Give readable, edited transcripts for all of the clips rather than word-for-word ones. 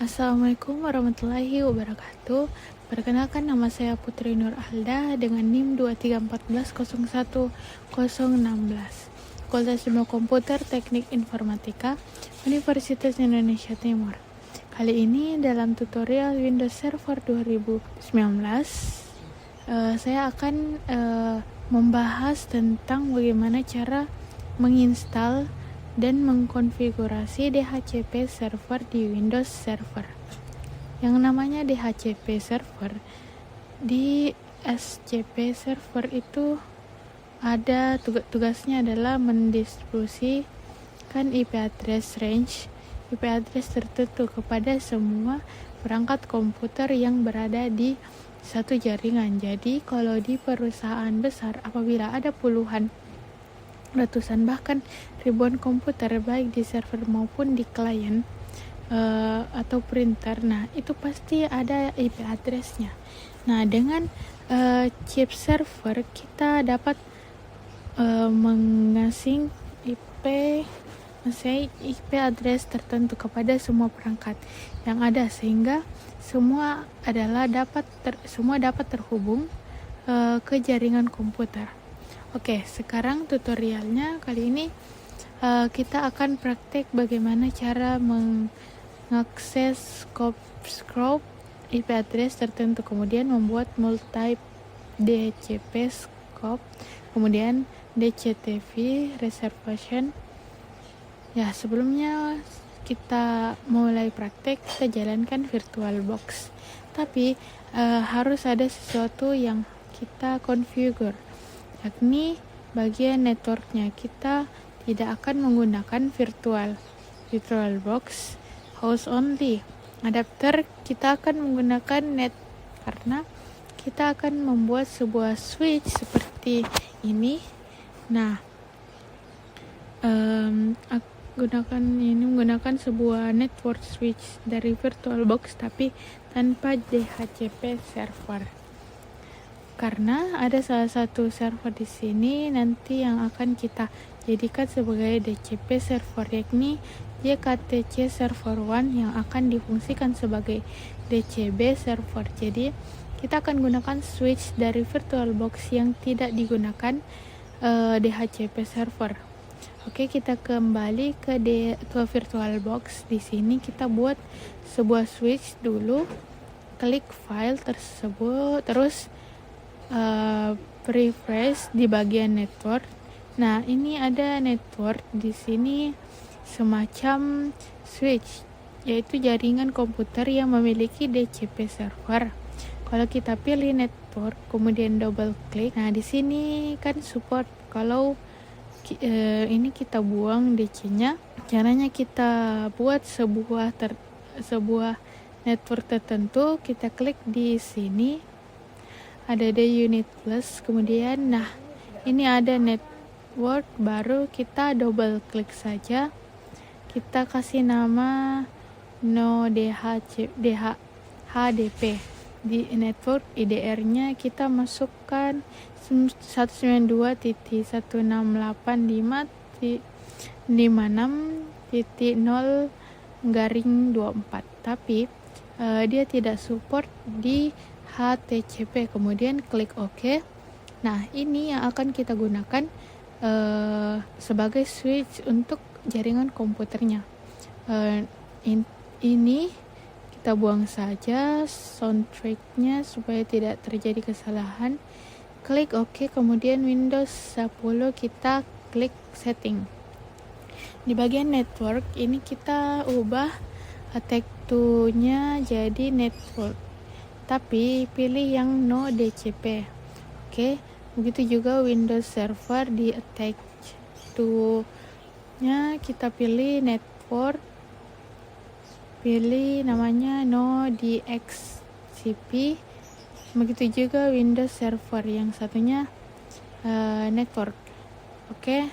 Assalamualaikum warahmatullahi wabarakatuh. Perkenalkan, nama saya Putri Nur Alda dengan NIM 2314016. Fakultas Ilmu Komputer Teknik Informatika, Universitas Indonesia Timur. Kali ini dalam tutorial Windows Server 2019, saya akan membahas tentang bagaimana cara menginstal dan mengkonfigurasi DHCP server di Windows Server. Yang namanya DHCP server, di SCP server itu ada tugasnya adalah mendistribusikan IP address range, IP address tertentu kepada semua perangkat komputer yang berada di satu jaringan. Jadi kalau di perusahaan besar, apabila ada puluhan, ratusan, bahkan ribuan komputer baik di server maupun di klien atau printer, nah itu pasti ada IP address-nya. Nah, dengan chip server kita dapat mengasing IP address tertentu kepada semua perangkat yang ada, sehingga semua dapat terhubung ke jaringan komputer. Oke, sekarang tutorialnya kali ini kita akan praktek bagaimana cara mengakses scope IP address tertentu, kemudian membuat multi DHCP scope, kemudian DHCP reservation. Ya, sebelumnya kita mulai praktek, kita jalankan VirtualBox. Tapi harus ada sesuatu yang kita configure, yakni bagian networknya. Kita tidak akan menggunakan VirtualBox host only adapter, kita akan menggunakan net karena kita akan membuat sebuah switch seperti ini. Nah, menggunakan sebuah network switch dari VirtualBox tapi tanpa DHCP server. Karena ada salah satu server di sini nanti yang akan kita jadikan sebagai DHCP server, yakni JKTC Server 1 yang akan difungsikan sebagai DCB server. Jadi kita akan gunakan switch dari VirtualBox yang tidak digunakan DHCP server. Oke, kita kembali ke VirtualBox. Di sini kita buat sebuah switch dulu, klik file tersebut, terus refresh di bagian network. Nah, ini ada network di sini semacam switch, yaitu jaringan komputer yang memiliki DHCP server. Kalau kita pilih network, kemudian double klik, nah di sini kan support. Kalau ini kita buang DC-nya, caranya kita buat sebuah network tertentu, kita klik di sini. Ada unit plus, kemudian nah ini ada network baru, kita double klik saja, kita kasih nama no HDP. Di network IDR-nya kita masukkan 192.168.56.0/24, tapi dia tidak support di HTCP. Kemudian klik OK. Nah, ini yang akan kita gunakan sebagai switch untuk jaringan komputernya. Ini kita buang saja soundtracknya supaya tidak terjadi kesalahan. Klik OK, kemudian Windows 10 kita klik setting. Di bagian network ini kita ubah attack to-nya jadi network, tapi pilih yang no DHCP. Oke, begitu juga Windows Server, di attack to-nya kita pilih network, pilih namanya no DHCP. Begitu juga Windows Server yang satunya network. Oke,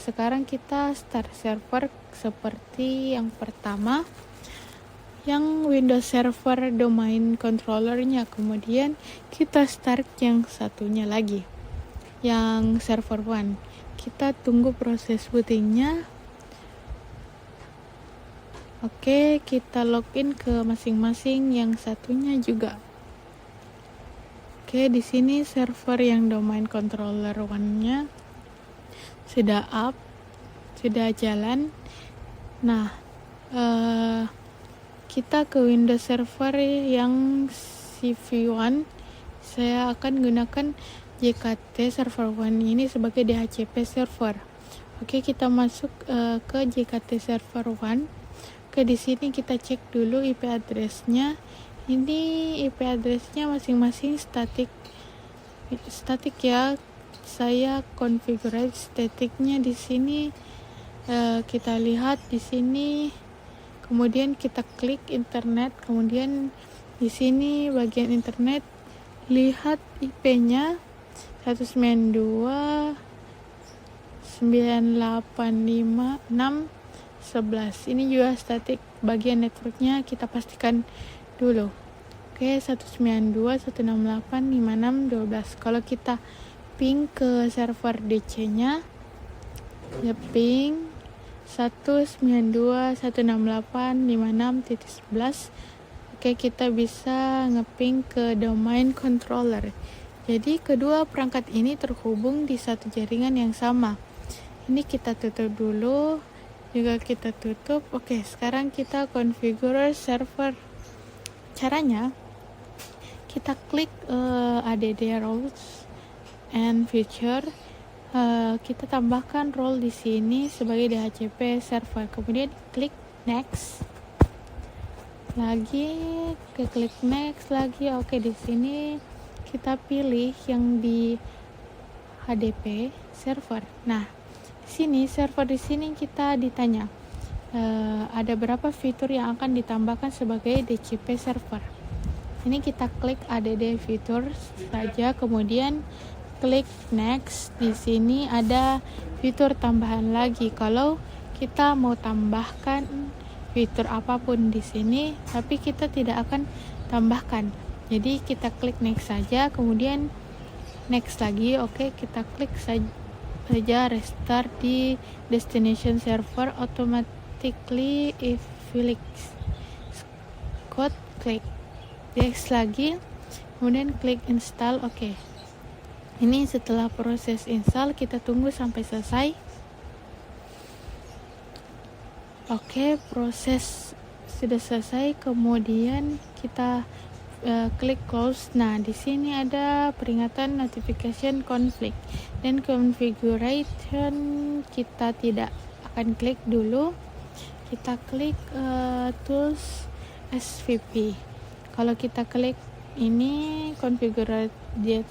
sekarang kita start server seperti yang pertama, yang Windows Server domain controllernya. Kemudian kita start yang satunya lagi, yang server 1. Kita tunggu proses bootingnya. Oke, kita login ke masing-masing yang satunya juga. Oke, di sini server yang domain controller 1-nya sudah up, sudah jalan. Nah, kita ke Windows Server yang CV1. Saya akan gunakan JKT Server 1 ini sebagai DHCP server. Oke, kita masuk ke JKT Server 1. Oke, di sini kita cek dulu IP address-nya. Ini IP address-nya masing-masing statik ya. Saya configure statiknya di sini. Kita lihat di sini. Kemudian kita klik internet. Kemudian di sini bagian internet, lihat IP-nya 192.168.5.6.11. Ini juga statik. Bagian networknya kita pastikan dulu. Oke, 192.168.5.6.12. Kalau kita ping ke server DC-nya, ya ping 192.168.56.11. Oke, kita bisa ngeping ke domain controller. Jadi kedua perangkat ini terhubung di satu jaringan yang sama. Ini kita tutup dulu. Juga kita tutup. Oke, sekarang kita configure server. Caranya, kita klik add roles and feature. Kita tambahkan role di sini sebagai DHCP server. Kemudian klik next. Lagi klik next lagi. Oke, di sini kita pilih yang di HDP server. Nah, di sini server di sini kita ditanya ada berapa fitur yang akan ditambahkan sebagai DHCP server. Ini kita klik add fitur saja, kemudian klik next. Di sini ada fitur tambahan lagi. Kalau kita mau tambahkan fitur apapun di sini, tapi kita tidak akan tambahkan. Jadi kita klik next saja, kemudian next lagi. Oke, kita klik saja restart di destination server automatically if Felix code. Klik next lagi, kemudian klik install. Oke. Ini setelah proses install, kita tunggu sampai selesai. Oke, proses sudah selesai. Kemudian kita klik close. Nah, di sini ada peringatan notification conflict dan configuration. Kita tidak akan klik dulu. Kita klik tools SVP. Kalau kita klik ini configure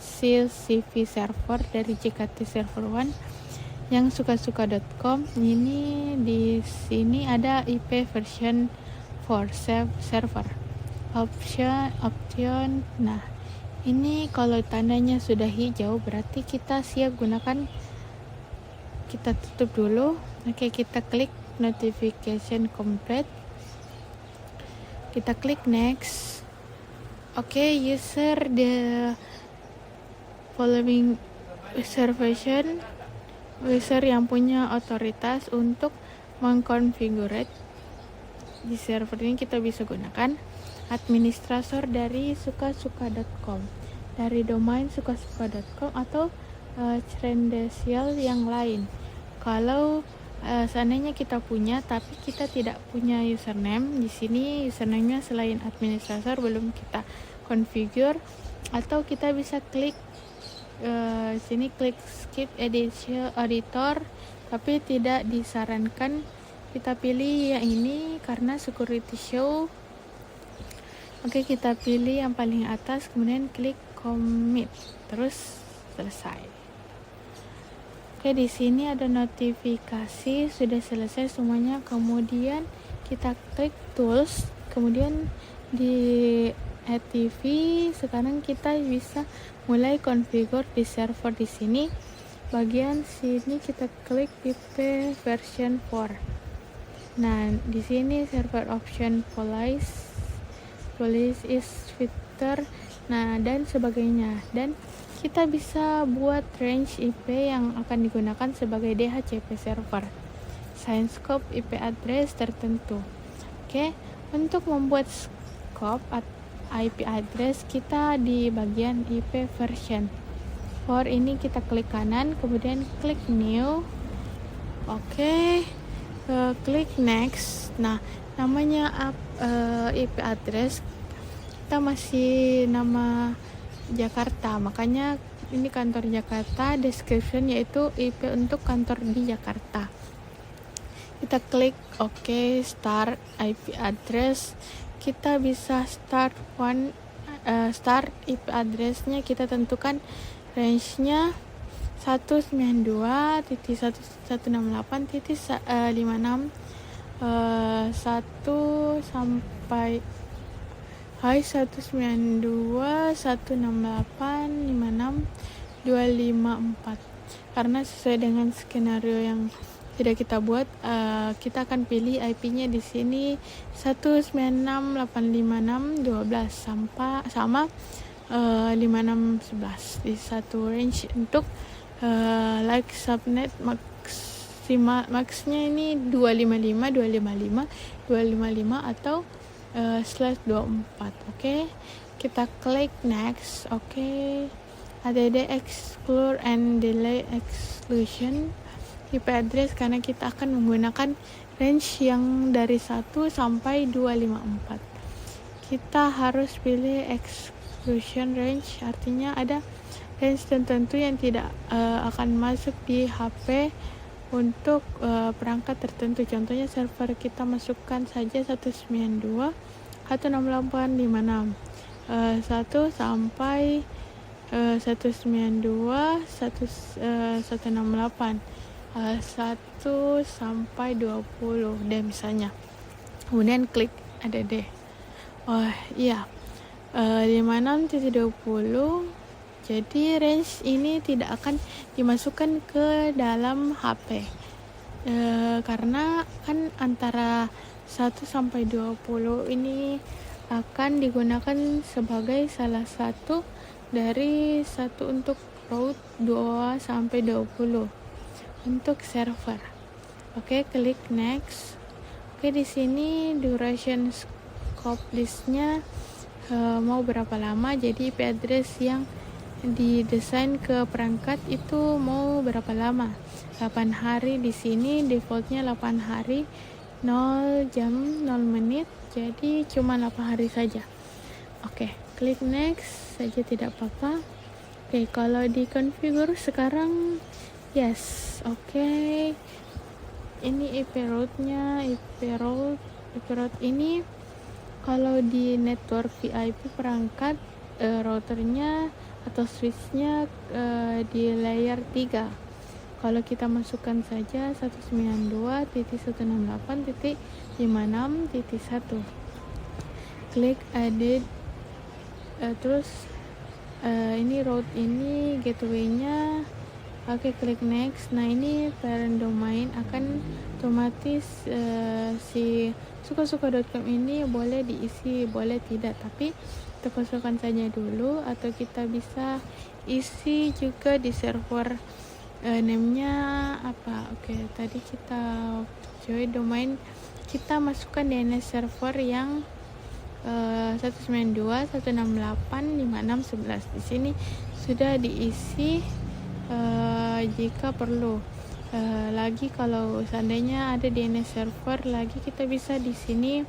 CV server dari JKT Server 1 yang suka-suka.com. Ini di sini ada IP version for server option. Nah, ini kalau tandanya sudah hijau berarti kita siap gunakan. Kita tutup dulu. Oke, kita klik notification complete. Kita klik next. Oke, user the following reservation. User yang punya otoritas untuk mengkonfigure di server ini kita bisa gunakan administrator dari suka-suka.com, dari domain suka-suka.com atau credential yang lain. Kalau seandainya kita punya tapi kita tidak punya username, di sini username-nya selain administrator belum kita configure, atau kita bisa klik sini klik skip editor, tapi tidak disarankan kita pilih yang ini karena security show. Oke, kita pilih yang paling atas, kemudian klik commit, terus selesai. Oke, di sini ada notifikasi sudah selesai semuanya. Kemudian kita klik tools, kemudian di ATV. Sekarang kita bisa mulai configure di server. Di sini bagian sini kita klik IP version 4. Nah, di sini server option police is filter, nah dan sebagainya. Dan kita bisa buat range IP yang akan digunakan sebagai DHCP server, sign scope IP address tertentu. Oke, untuk membuat scope IP address kita di bagian IP version. For ini kita klik kanan, kemudian klik new. Oke, klik next. Nah, namanya IP address kita masih nama Jakarta, makanya ini kantor Jakarta. Description yaitu IP untuk kantor di Jakarta. Kita klik OK, start IP address. Kita bisa start IP addressnya, kita tentukan range-nya 192.168.56 1 sampai 192.168.56.254. Karena sesuai dengan skenario yang sudah kita buat, kita akan pilih IP-nya di sini 196.856.12 sama 5611 di satu range. Untuk like subnet maxnya ini 255 atau /24. Oke, kita klik next. Oke, add exclude and delay exclusion IP address, karena kita akan menggunakan range yang dari 1 sampai 254. Kita harus pilih exclusion range, artinya ada range tertentu yang tidak akan masuk di HP untuk perangkat tertentu. Contohnya server kita masukkan saja 192.168.56 1 sampai 192.168 1 sampai 20 deh misalnya. Kemudian klik add. Oh iya, 56.20. Jadi range ini tidak akan dimasukkan ke dalam HP karena kan antara 1 sampai 20 ini akan digunakan sebagai salah satu dari satu untuk route 2 sampai 20 untuk server. Oke, klik next. Oke, di sini duration scope listnya mau berapa lama, jadi IP address yang didesain ke perangkat itu mau berapa lama. 8 hari di sini, defaultnya 8 hari 0 jam 0 menit, jadi cuma 8 hari saja. Oke, klik next saja tidak apa-apa. Oke, kalau di configure sekarang yes. Oke, ini IP route-nya, IP route ini kalau di network VIP perangkat routernya atau switchnya di layer 3. Kalau kita masukkan saja 192.168.56.1, klik added, terus ini route ini gateway-nya. Oke, klik next. Nah, ini parent domain akan otomatis si suka-suka.com ini boleh diisi, boleh tidak, tapi kita kosongkan saja dulu, atau kita bisa isi juga di server name-nya apa. Oke, tadi kita join domain, kita masukkan DNS server yang 192.168.56.11. Di sini sudah diisi. Jika perlu lagi, kalau seandainya ada DNS server lagi, kita bisa di sini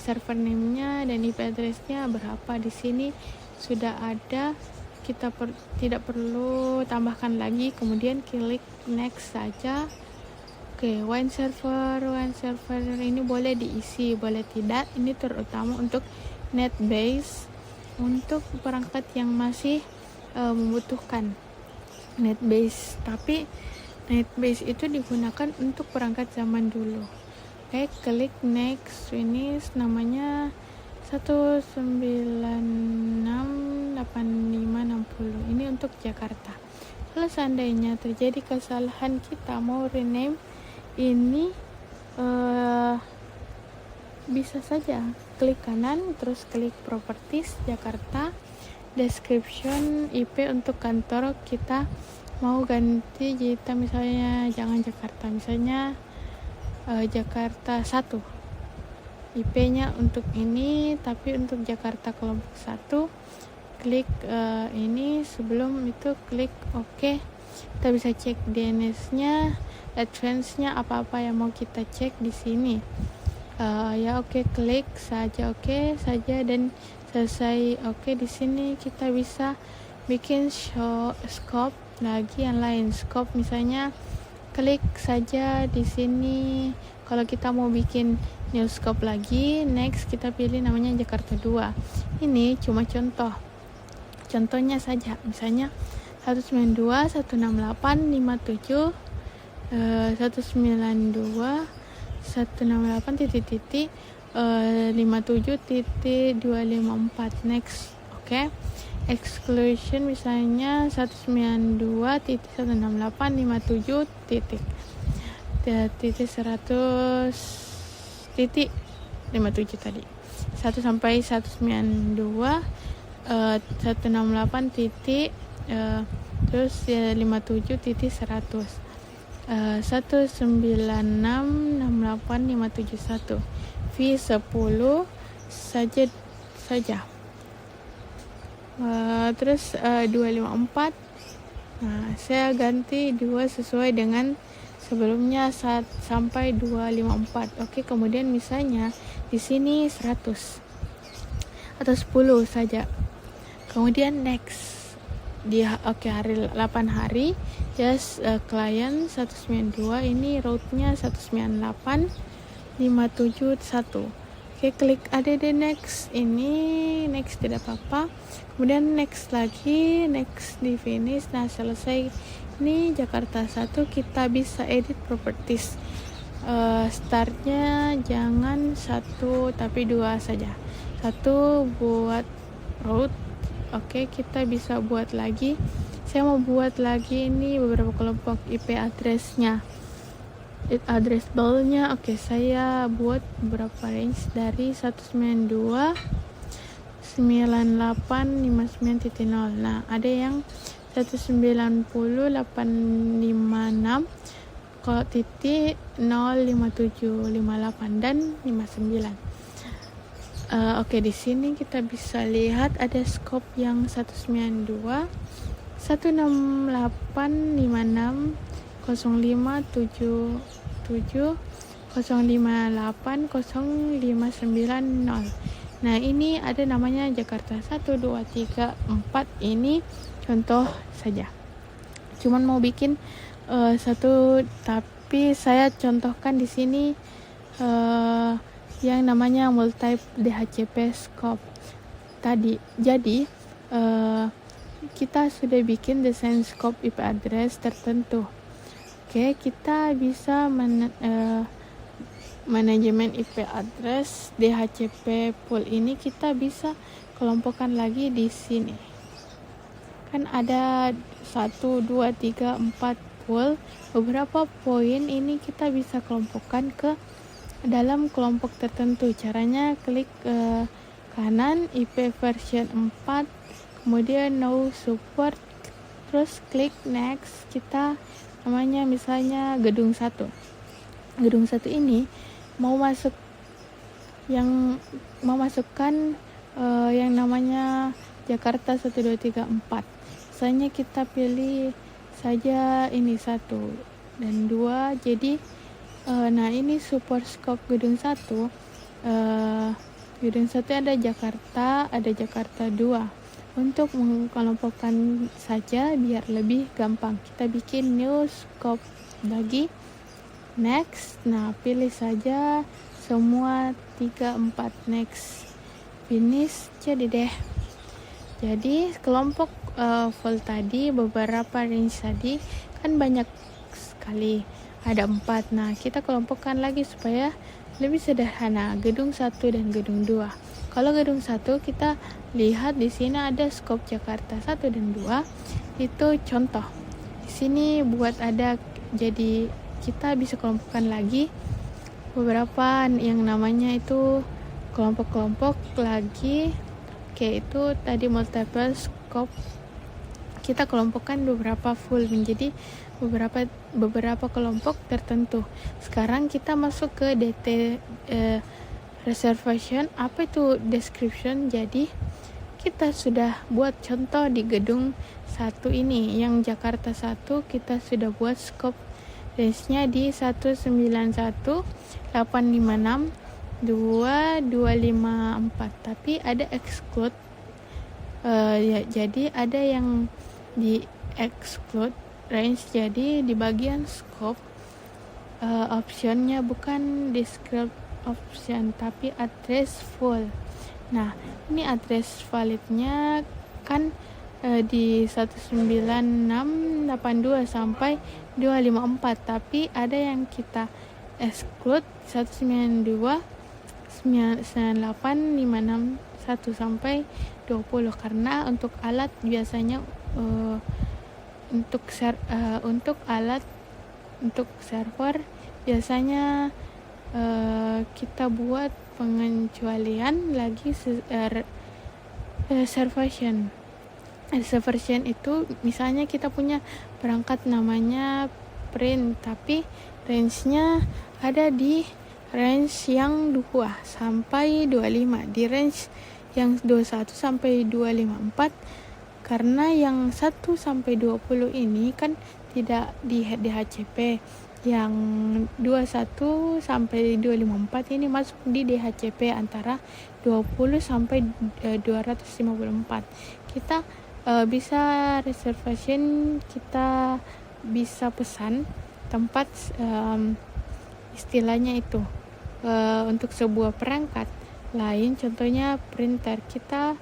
server name-nya dan IP address-nya berapa. Di sini sudah ada, kita tidak perlu tambahkan lagi. Kemudian klik next saja. Oke, WAN server ini boleh diisi, boleh tidak. Ini terutama untuk NetBase, untuk perangkat yang masih membutuhkan NetBase, tapi NetBase itu digunakan untuk perangkat zaman dulu. Oke, klik next, finish. Namanya 1968560. Ini untuk Jakarta. Kalau seandainya terjadi kesalahan, kita mau rename ini, bisa saja klik kanan, terus klik properties Jakarta, description IP untuk kantor kita mau ganti, kita misalnya jangan Jakarta, misalnya Jakarta 1. IP-nya untuk ini, tapi untuk Jakarta kelompok 1 klik ini, sebelum itu klik OK. Kita bisa cek DNS-nya, advance-nya, apa-apa yang mau kita cek di sini. Ya oke, klik saja oke saja dan selesai. Oke, di sini kita bisa bikin show scope lagi yang lain. Scope misalnya klik saja di sini. Kalau kita mau bikin new scope lagi, next kita pilih namanya Jakarta 2. Ini cuma contohnya saja, misalnya 192 168 57 192 168 titik 57.254. next. Oke. Exclusion misalnya 192.168.57 titik 100.57 tadi, 1 sampai 192 168 titik terus 57.100 196.68571 V10 saja. Terus 254. Nah, saya ganti 2 sesuai dengan sebelumnya sampai 254. Oke, kemudian misalnya di sini 100 atau 10 saja. Kemudian next. Hari 8 hari. Yes, klien 192, ini route-nya 198.571. Oke, klik add next. Ini next tidak apa-apa. Kemudian next lagi, next di finish. Nah, selesai. Ini Jakarta 1, kita bisa edit properties. Startnya jangan 1 tapi 2 saja. 1 buat route. Oke, kita bisa buat lagi. Saya mau buat lagi ini beberapa kelompok IP address-nya. Address ball-nya. Oke, saya buat beberapa range dari 192 9859.0. Nah, ada yang 190.856 titik 05758 dan 59. Oke, di sini kita bisa lihat ada scope yang 192 16856 0577 058 0590. Nah, ini ada namanya Jakarta 1 2 3 4. Ini contoh saja. Cuman mau bikin satu, tapi saya contohkan di sini yang namanya multi DHCP scope tadi. Jadi kita sudah bikin desain scope IP address tertentu. Oke, kita bisa manajemen IP address DHCP pool ini kita bisa kelompokkan lagi di sini. Kan ada 1 2 3 4 pool. Beberapa poin ini kita bisa kelompokkan ke dalam kelompok tertentu. Caranya klik kanan IP version 4, kemudian no support, terus klik next. Kita namanya misalnya gedung 1. Gedung 1 ini mau masukkan yang namanya Jakarta 1 2 3 4. Misalnya kita pilih saja ini 1 dan 2. Jadi nah, ini support scope gedung 1. Gedung 1 ada Jakarta 2. Untuk mengelompokkan saja biar lebih gampang, kita bikin new scope lagi. Next. Nah, pilih saja semua 3 4. Next. Finish. Jadi deh. Jadi kelompok full tadi, beberapa range tadi kan banyak sekali, ada 4. Nah, kita kelompokkan lagi supaya lebih sederhana, gedung 1 dan gedung 2. Kalau gedung 1 kita lihat di sini ada scope Jakarta 1 dan 2. Itu contoh. Di sini buat ada, jadi kita bisa kelompokkan lagi beberapa yang namanya itu kelompok-kelompok lagi. Oke, itu tadi multiple scope. Kita kelompokkan beberapa full menjadi beberapa kelompok tertentu. Sekarang kita masuk ke reservation. Apa itu description? Jadi kita sudah buat contoh di gedung 1 ini, yang Jakarta 1 kita sudah buat scope range-nya di 191.856.254, tapi ada exclude. Jadi ada yang di exclude range, jadi di bagian scope optionnya bukan describe option tapi address full. Nah, ini address validnya kan di 19682 sampai 254, tapi ada yang kita exclude 192.98.561 sampai 20, karena untuk alat biasanya untuk server biasanya kita buat pengecualian lagi reservation. Reservation itu misalnya kita punya perangkat namanya print, tapi range-nya ada di range yang 2 sampai 25, di range yang 21 sampai 254, karena yang 1 sampai 20 ini kan tidak di DHCP. Yang 21 sampai 254 ini masuk di DHCP antara 20 sampai 254. Kita bisa reservation, kita bisa pesan tempat, istilahnya itu untuk sebuah perangkat lain, contohnya printer. Kita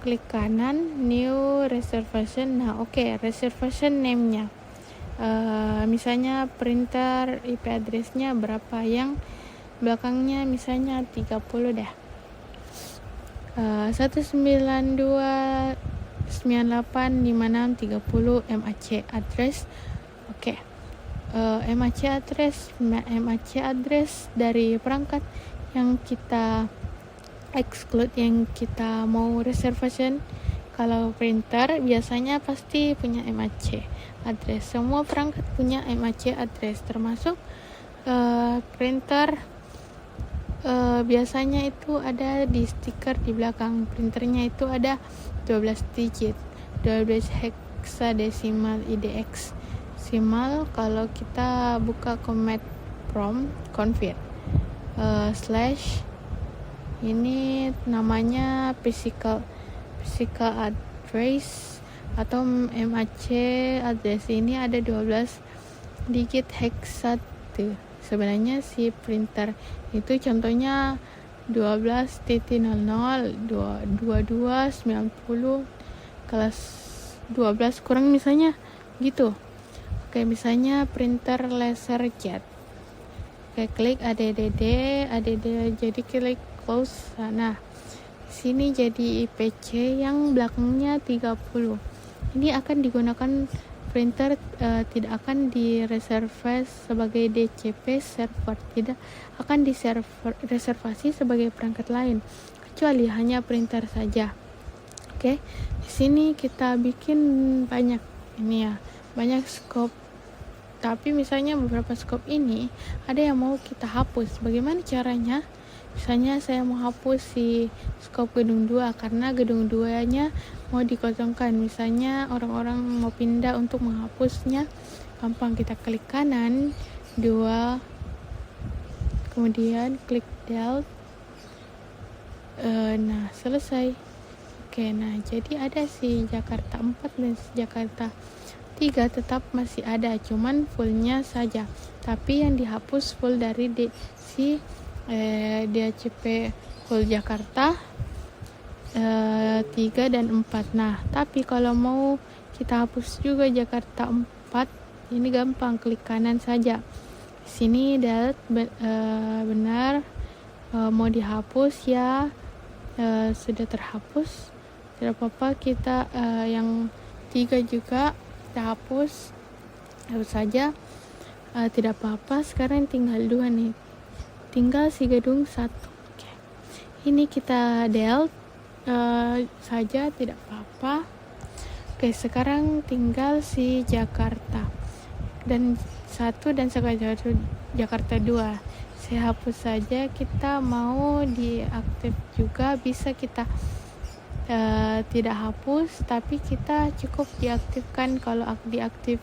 klik kanan new reservation. Nah, reservation name-nya misalnya printer IP address-nya berapa, yang belakangnya misalnya 30 dah, 192.985630 MAC address. MAC address dari perangkat yang kita exclude, yang kita mau reservation. Kalau printer biasanya pasti punya MAC address. Semua perangkat punya MAC address, termasuk printer. Biasanya itu ada di stiker di belakang printernya, itu ada 12 digit, 12 hexadecimal IDX simal. Kalau kita buka command prompt config slash, ini namanya physical address atau MAC address. Ini ada 12 digit hexad. Sebenarnya si printer itu contohnya 12.00.22.90 kelas 12 kurang misalnya gitu. Misalnya printer laserjet. Klik add, jadi klik close. Nah, sini jadi IPC yang belakangnya 30. Ini akan digunakan printer, tidak akan direservasi sebagai DCP server, tidak akan direservasi sebagai perangkat lain, kecuali hanya printer saja. Di sini kita bikin banyak scope. Tapi misalnya beberapa scope ini ada yang mau kita hapus. Bagaimana caranya? Misalnya saya mau hapus si scope gedung 2 karena gedung 2-nya mau dikosongkan. Misalnya orang-orang mau pindah, untuk menghapusnya gampang, kita klik kanan 2, kemudian klik delete. Nah, selesai. Nah, jadi ada si Jakarta 4 dan si Jakarta 3 tetap masih ada, cuman fullnya saja. Tapi yang dihapus full dari DHCP full Jakarta 3 dan 4. Nah, tapi kalau mau kita hapus juga Jakarta 4, ini gampang, klik kanan saja. Sini delete, benar, mau dihapus ya, sudah terhapus, tidak apa-apa. Kita yang 3 juga kita hapus saja, tidak apa-apa. Sekarang tinggal 2 nih, tinggal si gedung 1. Ini kita delete saja, tidak apa-apa. Sekarang tinggal si Jakarta dan 1 dan Jakarta 2. saya hapus saja. Kita mau diaktif juga, bisa kita tidak hapus, tapi kita cukup diaktifkan. Kalau diaktif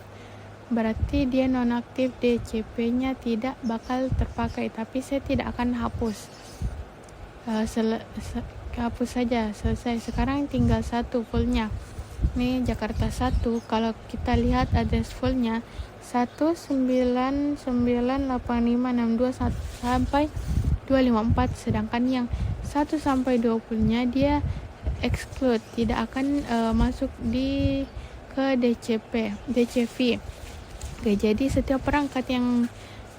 berarti dia nonaktif, DCP-nya tidak bakal terpakai, tapi saya tidak akan hapus. Hapus saja, selesai. Sekarang tinggal satu fullnya. Ini Jakarta 1. Kalau kita lihat address fullnya 1998562 sampai 254, sedangkan yang 1 sampai 20 nya dia exclude, tidak akan masuk ke DCV. Oke, jadi setiap perangkat yang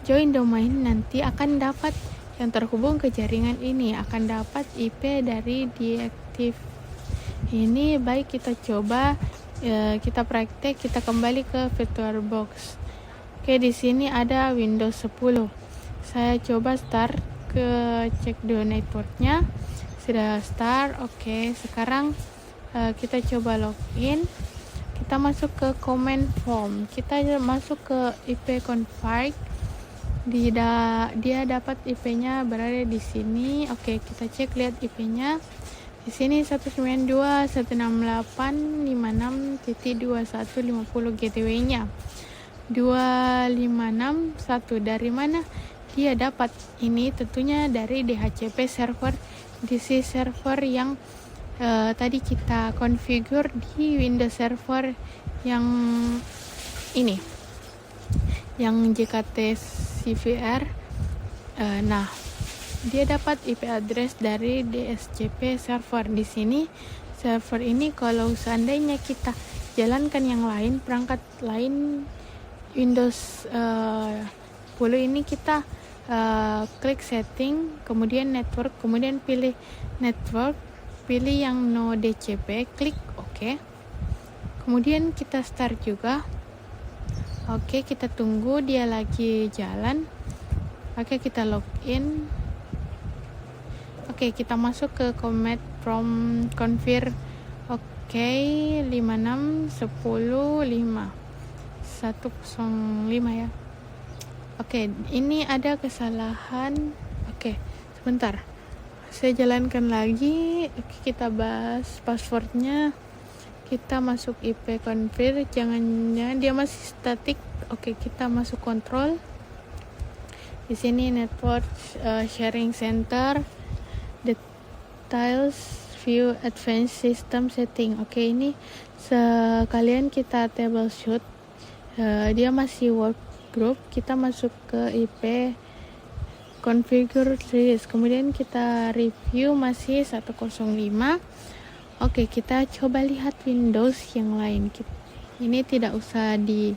join domain nanti akan dapat, yang terhubung ke jaringan ini akan dapat IP dari deactive ini. Baik, kita coba, kita praktek, kita kembali ke VirtualBox. Oke, di sini ada Windows 10. Saya coba start, ke cek dulu networknya. Sudah start. Oke, sekarang kita coba login. Kita masuk ke command form. Kita masuk ke IP config. Dia dapat IP-nya berada di sini. Oke, kita cek, lihat IP-nya. Di sini 192.168.56.2150 gateway-nya 2561. Dari mana dia dapat? Ini tentunya dari DHCP server, DC server yang tadi kita configure di Windows Server yang ini, yang JKT CVR. Nah, dia dapat IP address dari DSCP server. Di sini server ini, kalau seandainya kita jalankan yang lain, perangkat lain Windows 10 ini, kita klik setting, kemudian network, kemudian pilih network, pilih yang no DCP, klik OK. Kemudian kita start juga. Oke, kita tunggu dia lagi jalan. Oke, kita login. Oke, kita masuk ke command from config. Oke, 56105105 ya. Oke, ini ada kesalahan. Oke, sebentar, saya jalankan lagi. Oke, kita bahas passwordnya. Kita masuk IP config, jangan dia masih static. Oke, kita masuk kontrol. Di sini network sharing center, details, view advanced system setting. Oke, ini sekalian kita troubleshoot. Dia masih work group. Kita masuk ke IP configure list, kemudian kita review masih 105. Oke, kita coba lihat Windows yang lain. Ini tidak usah ini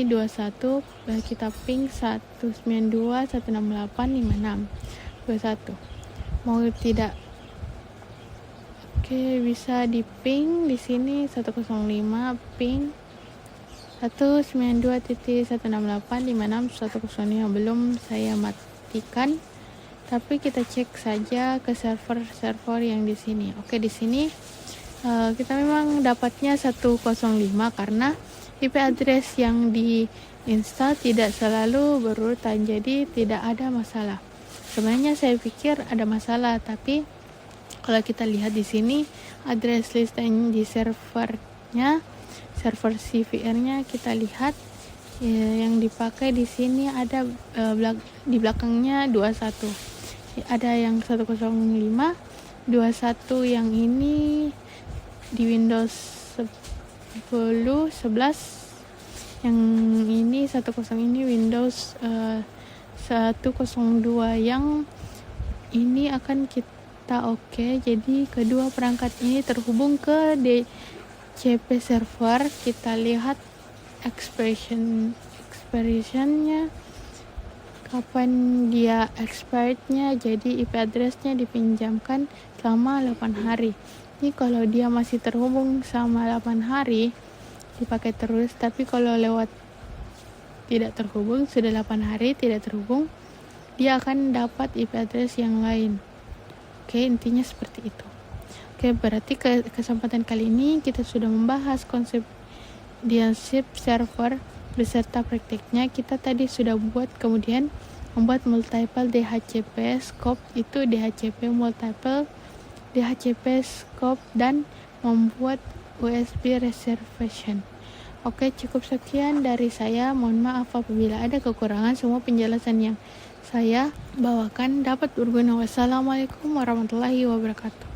21, kita ping 192.168.56.21. Mau tidak? Oke, bisa di ping di sini 105 ping 192.168.56.105. Belum saya matikan. Tapi kita cek saja ke server-server yang di sini. Oke, di sini kita memang dapatnya 105 karena IP address yang diinstal tidak selalu berurutan, jadi tidak ada masalah. Sebenarnya saya pikir ada masalah, tapi kalau kita lihat di sini address list di servernya, server CVR-nya, kita lihat yang dipakai di sini ada di belakangnya 21. Ada yang 105, 21 yang ini di Windows 10, 11, yang ini 10 ini Windows 102. Yang ini akan kita oke. Jadi kedua perangkat ini terhubung ke DCP server. Kita lihat expiration-nya, kapan dia expirednya. Jadi IP addressnya dipinjamkan selama 8 hari. Ini kalau dia masih terhubung sama 8 hari dipakai terus, tapi kalau lewat tidak terhubung, sudah 8 hari tidak terhubung, dia akan dapat IP address yang lain. Oke, intinya seperti itu. Oke, berarti kesempatan kali ini kita sudah membahas konsep DNS server beserta prakteknya kita tadi sudah buat. Kemudian membuat multiple DHCP scope, itu DHCP multiple DHCP scope, dan membuat USB reservation. Oke, cukup sekian dari saya. Mohon maaf apabila ada kekurangan. Semua penjelasan yang saya bawakan dapat berguna. Wassalamualaikum warahmatullahi wabarakatuh.